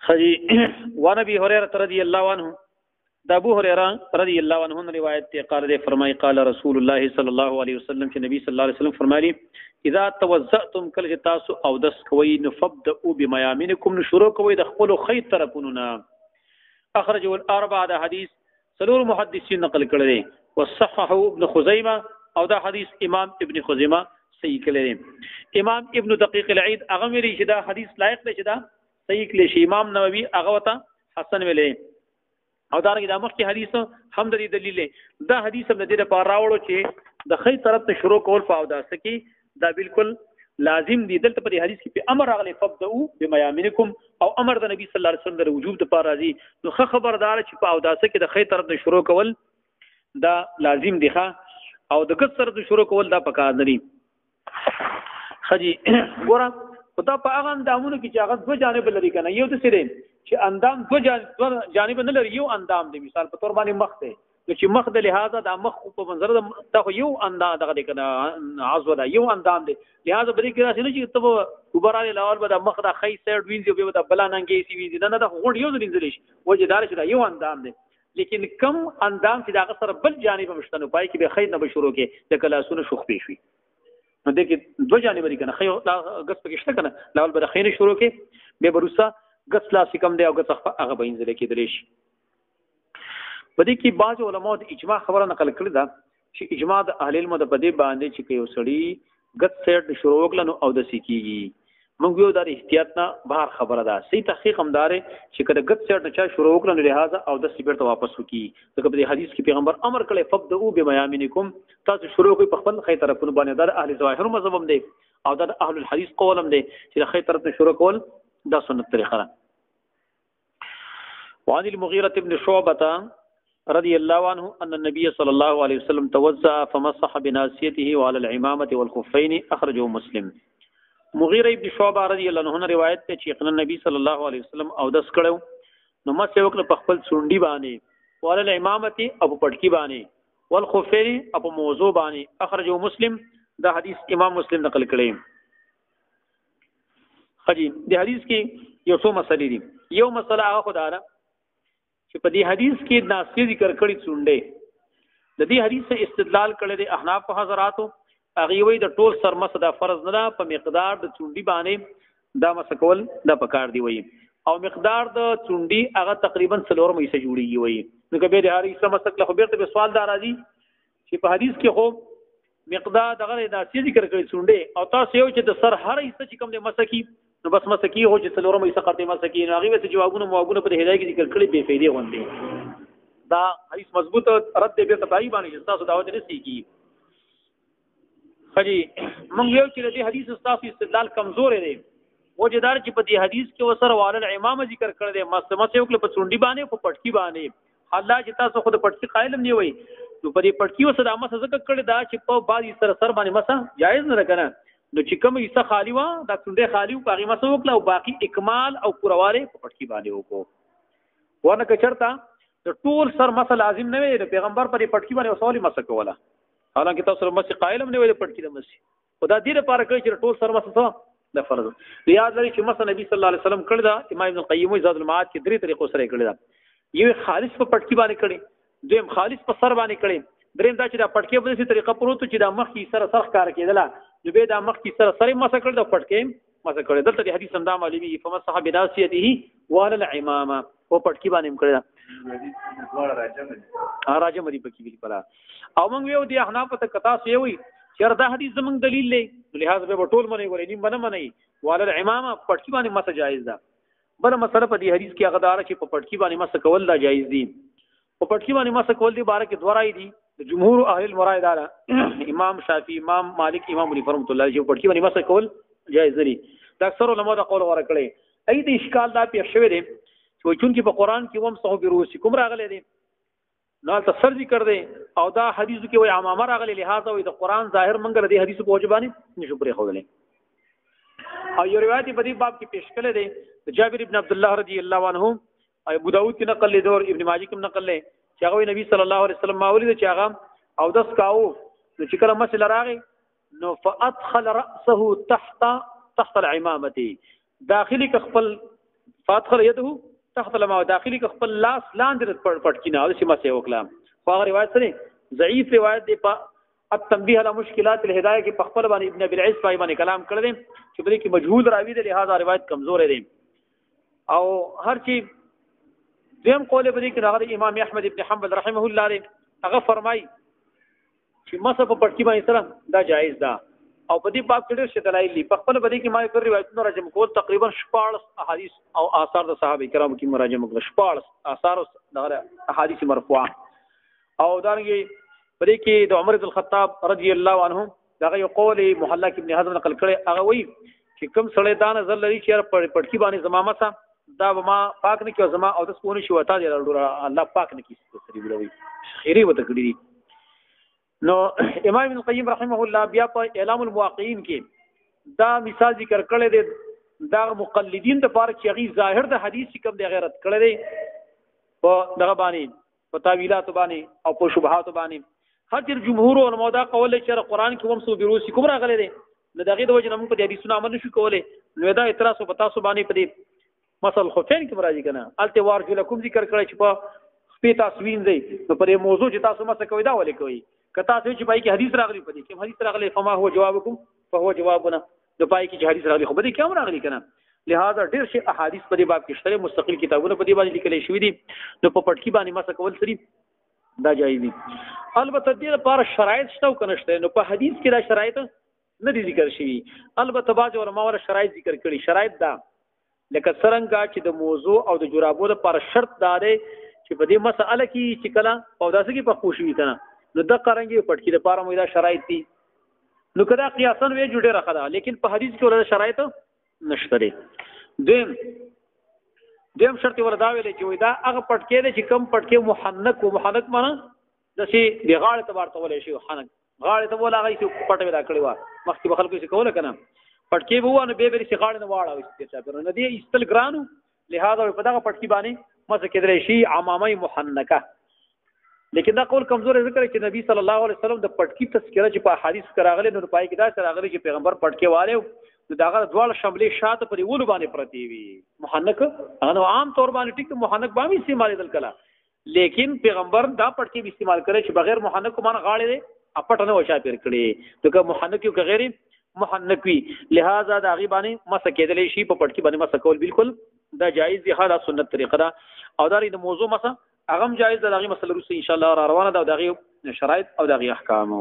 خجی وان ابي هريره رضی الله عنه دا ابو هريره رضی الله عنه روایت ته قال دے فرمای قال رسول الله صلی الله علیه وسلم چې نبی صلی الله علیه وسلم فرمایي اذا توضأتم کل تاسو او دس کوي نفبدؤ بميامنكم شروع کوي د خپل خیر طرفونو اخرجه الاربعه دا حدیث سلور محدثین نقل کړی وصححه ابن خزیمه او دا حدیث امام ابن خزیمه صحیح کړی امام ابن دقیق العید هغه ویلي چې دا حدیث لایق دی چې دا صحیح کړي شي امام نووي هغه وته حسن ویلې او دا رنګ د مخکې حدیث هم د دلیل دا حدیث هم د دې لپاره راوړو چې د خیر طرف ته شروع کول په اوداس کې دا بالکل لازم دي دلته په حدیث کې په امر راغلی فبدؤ بميامنكم او امر د نبی صلی الله علیه وسلم د وجوب د لپاره راځي نو خبردار چې په اوداس کې د خیر طرف ته شروع کول دا لازم دي او د کس طرف ته شروع کول دا پکار نه دي خجی ګوره خدا په هغه اندامونو کې چې هغه دوه جانب لري کنه یو د سره چې اندام دوه جانب نه لري یو اندام دی مثال په تور باندې مخ ته چې مخ د لحاظه د مخ په منظر د یو اندام دغه کنه عضو ده یو اندام دی لہذا بری کې راځي چې ته وبراله لاول به د مخ د خی سایډ وینځي به د بلاننګي سی وینځي نه د غوډ یو ځل شي وجه دار چې یو اندام دی لیکن کم اندام چې دغه سره بل جانب مشتنه پای کې به خیر نه به شروع کې د کلاسونو شخ پیښ وي نو دې کې دوه جانب لري کنه خیر غس پکې شته کنه لاول به خیر شروع کې به بروسا غس لا سکم دی او غس هغه به انځل کې درېش په دې کې بعض علماء د اجماع خبره نقل کړې ده چې اجماع د اهل علم د پدې باندې چې یو سړی غس سیټ شروع وکړنو او د سکیږي موږ یو د احتیاط نه بهر خبره ده صحیح تحقیق همدار چې کله غس سیټ نه چا شروع وکړنو لہذا او د سیټ ته واپس وکي ځکه په حدیث کې پیغمبر امر کړی فبدؤ بميامنكم تاسو شروع کوئ په خپل خیر طرفونو باندې د اهل ظاهر مذهب هم دی او د اهل الحديث قول هم دی چې خیر طرف ته شروع کول دا سنت طریقه ده وعن المغيرة بن شعبة رضي الله عنه أن النبي صلى الله عليه وسلم توضأ فمسح بناصيته وعلى العمامة والخفين أخرجه مسلم مغیره ابن شعبہ رضی الله عنه روایت ته چې نبی صلی الله علیه وسلم او دس کړو نو مسح وکړه په خپل سونډي باندې وعلى العمامة ابو پټکی باندې والخفين ابو موضوع باندې اخرجه مسلم دا حدیث امام مسلم نقل کړی خجی د حدیث کې یو څو مسلې دي یو مسله هغه خدای چې په دې حدیث کې ناصیه ذکر کړی څونډه د دې حدیث څخه استدلال کړی د احناف حضراتو هغه وی د ټول سر مس دا فرض نه ده په مقدار د چونډي باندې دا مسکول دا پکار دی وی او مقدار د چونډي هغه تقریبا 4 مې جوړیږي وی نو کبه د هر اسلام مسله خو بیرته به سوال دار راځي چې په حدیث کې خو مقدار دغه داسې ذکر کړی چونډي او تاسو یو چې د سر هر حصہ چې کوم د مسکی نو بس مسکی هو چې 4 مې سقطه مسکی نو هغه ته جوابونه موابونه په هدايه کې ذکر کړی به فائدې غونډي دا حدیث مضبوط رد به تبعی باندې تاسو دعوت نه سکی خجی مونږ یو چې د حدیث استاف استدلال کمزور دی وجدار چې په دې حدیث کې وسره والل امام ذکر کړی دی مسمه یو کله په چونډي باندې په پټکی باندې الله چې تاسو خود پټکی قائل نه وي نو په دې پټکی وسره مسه ذکر کړی دا چې په بعضی سر باندې مسه جایز نه راکنه نو چې کوم یې خالی وا دا چونډي خالی او هغه مسه وکړه او باقی اکمال او پرواله په پټکی باندې وکړو ونه کچرتا د ټول سر مسه لازم نه وي پیغمبر پر پټکی باندې وسولي مسه کوله حالانکه تاسو مسجد قائلم نه وي د پټکی د مسجد خدا دې لپاره کوي چې ټول سر مسه د فرض یاد لري چې مسجد نبی صلی الله علیه وسلم کړی دا امام ابن القیم زاد المعاد کې درې طریقو سره کړی دا یو خالص په پټکی باندې کړی دویم خالص په سر باندې کړی دریم دا چې دا پټکی په دې طریقه پروت چې دا مخ کې سره سرخ کار کېدله نو به دا مخ کې سره مسه کړی دا پټکی مسه کړی دلته د حدیث اندام علی فمسح بناصیته وعلى العمامه او پټکی باندې کړی راجم دی پکې ویل پلا او موږ یو دی احناف ته کتا سي وي چې دا حدیث زمونږ دلیل لې لہذا به ټول منی ورې نیم بنه منی وعلى العمامه پټکی باندې مسه جایز ده بل مسله په دې حدیث کې هغه دار چې په پټکی باندې مسه کول دا جایز دي په پټکی باندې مسه کول دي بار کې دوه راي دي جمهور اهل المرای دار امام شافعي امام مالک امام ابو حنیفه رحمۃ اللہ چې پټکی باندې مسه کول جایز دي دا اکثر علماء دا قول ورکړي اې د اشکال دا پیښ شوی دی چې چون کې په قران کې وم صحو بروسکم راغلي دي نو تفسیر ذکر دی او دا حدیث کې وای عامه راغلي لہذا وای د قران ظاهر منګر دی حدیث په وجبانی نشو پرې خولې او یو روایت په دې باب کې پیش کړل دی جابر ابن عبد الله رضی الله عنه ابو داود کې نقل لري اور ابن ماجه کې نقل لري چې هغه نبی صلی الله علیه وسلم ماولید چې هغه او داس کاو نو چې کله مسله راغی نو فادخل راسه تحت العمامه داخلي خپل فادخل يده تحت الماء داخلي ک خپل لاس لاندې پټکینه او سیمه سي وکړه خو هغه روایت سره ضعیف روایت دی په التنبيه على مشکلات الهدايه کې په خپل باندې ابن ابي العز پای باندې کلام کړی دی چې بلې کې مجهول راوی دی لہذا روایت کمزور دی او هر چی دیم قول بری کې راغلی امام احمد ابن حنبل رحمه الله لري هغه فرمای چې مسح په پټکی باندې سره دا جایز ده او په دې باب کې ډېر څه دلایل دي په خپل باندې کې ما یو روایتونو راجم کول تقریبا 14 احادیث او آثار د صحابه کرامو کې مراجعه وکړه 14 آثار د احادیث مرفوعه او دانګي په دې کې د عمر بن الخطاب رضی الله عنه دا یو قول محلق ابن حزم نقل کړي هغه وایي چې کوم سړی دا نظر لري چې پټکی باندې زمامه سم دا ما پاک نه کیو زما او د سپونه شو وتا دی الله پاک نه کیږي سری بلوي خیری وته کړی نو امام ابن القیم رحمه الله بیا په اعلام الموقعین کې دا مثال ذکر کړی دی دا مقلدین د پاره چې غي ظاهر د حدیث کوم دی غیرت کړی دی په دغه باندې په تعویلات باندې او په شبهات باندې حجر جمهور علماء دا قول چې قرآن کې ومسو بیروسی کوم راغلی دی نو دغه د وجه نه موږ په دې حدیثونو عمل نشو کولای نو دا اعتراض په تاسو باندې په دې مثل خفین کې راځي کنه الته وارجو لكم ذکر کړی چې په سپی تاسوین دی نو پرې موضوع چې تاسو مسه کوي دا ولې کوي کته تاسو چې پای کې حدیث راغلی پدې کې حدیث راغلی فما هو جوابکم فهو جوابنا د پای کې حدیث راغلی خو پدې کوم راغلی کنه لہذا ډېر شي احادیث په دې باب کې شته مستقل کتابونه په دې باندې لیکل شوی دي نو په پټکی باندې مسه کول سری دا جایز دي البته دې لپاره شرایط شته او کنه شته نو په حدیث کې دا شرایط نه دي ذکر شوی البته باج علماء ور شرایط ذکر کړي شرایط دا لکه څنګه چې د موضوع او د جرابو لپاره شرط داري چې په دې مسأله کې چې کله او داسې کې په خوشي کنه نو د قرانګي پټکی لپاره مو دا شرایط دي نو کدا قیاسن وی جوړه راخدا لیکن په حدیث کې ولر شرایط نشته دي دیم شرط وردا ویل چې دا هغه پټکی دی چې کم پټکی محنک او محنک معنی د شي دی غاړه تبار ته ولې شي حنک غاړه ته ولا غي چې پټ ودا کړی و مخکې به خلکو څه کوله کنه پټکی به ونه به به غاړه نه واړه وستې چې نه دی استل ګرانو لہذا په دغه پټکی باندې مڅ کېدل شي عمامه محنکه لیکن دا قول کمزور ذکر چې نبی صلی الله علیه وسلم د پټکی تذکرہ چې په حدیث کراغله نو پای کې دا کراغله چې پیغمبر پټکی والے نو داغه دوه شاملې شاته پرې ول باندې پرتی وي محنک هغه عام طور باندې ټیک محنک باندې استعمال دل کلا لیکن پیغمبر دا پټکی استعمال کړي چې بغیر محنک مان غاړه اپټ نه وشا پیر کړي نو که محنک یو غیر محنک وی لہذا دا غی باندې مس کېدلې شي په پټکی باندې مس کول بالکل دا جایز دی حاله سنت طریقه دا او دا د موضوع مس اغم جایز دا غي مسله روسي ان شاء الله روانه دا غي شرایط او دا غي احکام